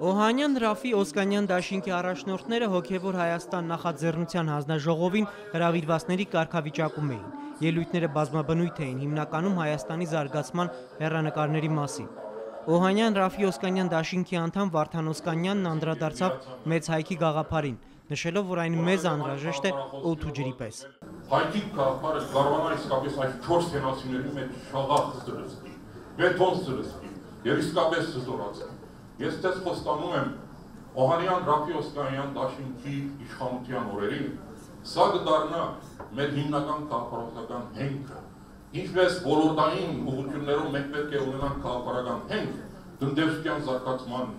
Օհանյան, Ռաֆի, Օսկանյան դաշինքի առաջնորդները հոգևոր Հայաստան նախաձեռնության հանձնաժողովին հրավիրվածների կարգավիճակում էին։ Ելույթները բազմաբնույթ էին, հիմնականում Հայաստանի զարգացման հեռանկարների մասին։ Օհանյան, Ռաֆի, Օսկանյան դաշինքի անդամ Վարդան Օսկանյանն անդրադարձավ մեծ հայքի գաղափարին, նշելով, որ այն մեզ անհրաժեշտ է օդու ջրի պես։ Հայքի գաղափարը կարողանա իսկապես այս 4 հենասյուների մեջ շաղախ սրսկի, բետոն սրսկի եւ իսկապես զորացի։ Ես դες խոստանում եմ Օհանյան, Ռաֆի, Օսկանյան դաշինքի իշխանության օրերին սա կդառնա մեր հիմնական քաղաքական հենքը, ինչպես ոլորտային ուղղություններով մենք պետք է ունենանք քաղաքական հենք, տնտեսության զարգացման,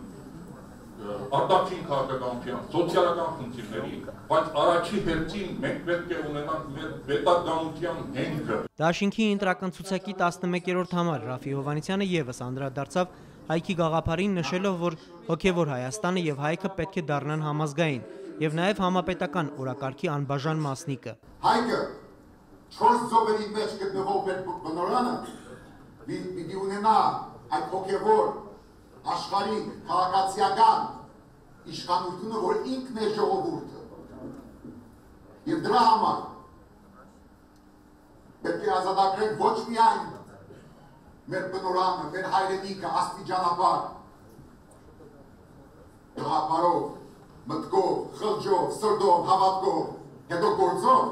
արտաքին քաղաքականության, սոցիալական խնդիրների, բայց առաջի հերթին մենք պետք է ունենանք մեր պետականության հենքը։ Դաշինքի ընտրական ցուցակի 11-րդ համար Ռաֆի Հովհաննիսյանը եւս անդրադարձավ հայքի գաղափարին, նշելով, որ հոգևոր Հայաստանը եւ հայքը պետք է դառնան համազգային եւ նաեւ համապետական օրակարգի անբաժան մասնիկը։ Հայքը 4 զոհերի մեջ գտնվող մեր բնորանը պիտի ունենա այդ հոգևոր աշխարհիկ քաղաքացիական իշխանությունը, որ ինքն է ժողովուրդը։ Եվ դրա համար պետք է ազատագրենք ոչ միայն մեր բնորանը, մեր հայրենիքը աստիճանաբար գաղափարով, մտքով, խղճով, սրտով, հավատքով, հետո գործով,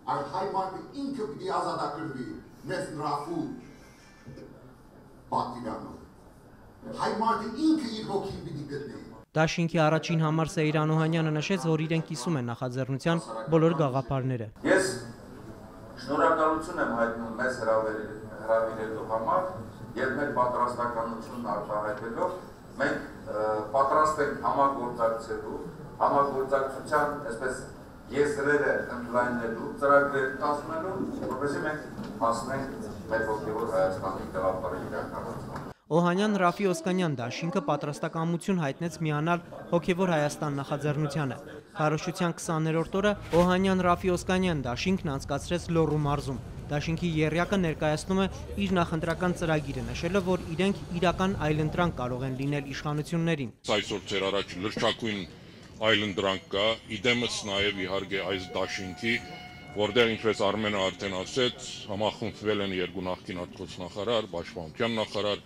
այլ հայ մարդը ինքը պիտի ազատագրվի մեզ Ռաֆու պատվիրանով։ Հայ մարդը ինքը իր հոգին պիտի գտնի։ Դաշինքի առաջին համար Սեյրան Օհանյանը նշեց, որ իրեն կիսում են նախաձեռնության բոլոր գաղափարները։ Ես շնորհակալություն եմ հայտնում մեզ հրավիրելու համար եւ մեր պատրաստականությունն արտահայտելով մենք պատրաստ ենք համագործակցելու, համագործակցության այսպես եզրերը ընդլայնելու, ծրագրեր կազմելու, որպեսզի մենք հասնենք մեր հոգևոր Հայաստանի գաղափարի իրականացմանը։ Օհանյան, Ռաֆի, Օսկանյան դաշինքը պատրաստակամություն հայտնեց միանալ հոգևոր Հայաստան նախաձեռնությանը։ Քարոզչության 20-րդ օրը Օհանյան, Ռաֆի, Օսկանյան դաշինքն անցկացրեց Լոռու մարզում։ Դաշինքի եռյակը ներկայացնում է իր նախընտրական ծրագիրը, նշելով, որ իրենք իրական այլընտրանք կարող են լինել իշխանություններին։ Այսօր ձեր առաջ լրջակույն այլընտրանք կա, իդեմս նաև իհարկե այս դաշինքի, որտեղ ինչպես Արմենը արդեն ասեց, համախմբվել են երկու նախկին արտգործնախարար, պաշտպանության նախարար,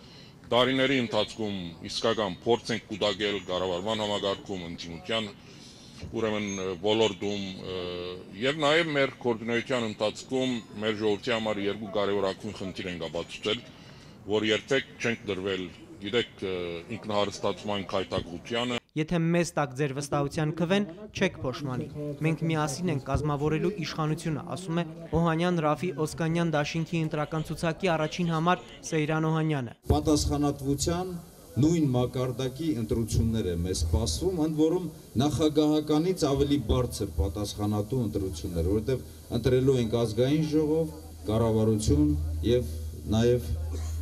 տարիների ընթացքում իսկական փորձ ենք կուտակել կառավարման համագարկում, ընդդիմության ուրեմն ոլորտում եւ նաեւ մեր կոորդինացիան ընթացքում մեր ժողովրդի համար երկու կարևորագույն խնդիր են ապացուցել, որ երբեք չենք դրվել, գիտեք, ինքնահարստացման քայթակղությանը։ Եթե մեզ տակ ձեր վստահության քվեն, չեք փոշմանի։ Մենք միասին ենք կազմավորելու իշխանությունը, ասում է Օհանյան, Ռաֆի, Օսկանյան դաշինքի ընտրական ցուցակի առաջին համար Սեյրան Օհանյանը։ Պատասխանատվության նույն մակարդակի ընտրություններ է մեզ սպասվում, ընդ որում նախագահականից ավելի բարձր պատասխանատու ընտրություններ, որովհետև ընտրելու ենք ազգային ժողով, կառավարություն եւ նաեւ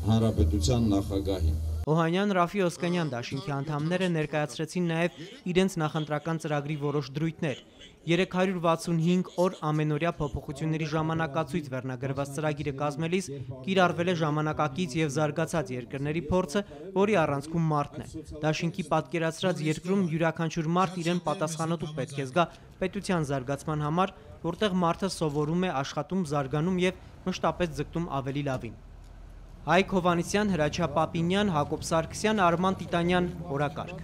հանրապետության նախագահին։ Օհանյան, Ռաֆի, Օսկանյան դաշինքի անդամները ներկայացրեցին նաև իրենց նախընտրական ծրագրի որոշ դրույթներ։ 365 օր ամենօրյա փոփոխությունների ժամանակացույց վերնագրված ծրագիրը կազմելիս կիրառվել է ժամանակակից եւ զարգացած երկրների փորձը, որի առանցքում մարդն է։ Դաշինքի պատկերացրած երկրում յուրաքանչյուր մարդ իրեն պատասխանատու պետք է զգա պետության զարգացման համար, որտեղ մարդը սովորում է, աշխատում, զարգանում եւ մշտապես ձգտում ավելի լավին։ Հայկ Հովհաննիսյան, Հրաչյա Պապինյան, Հակոբ Սարգսյան, Արման Տիտանյան, օրակարգ։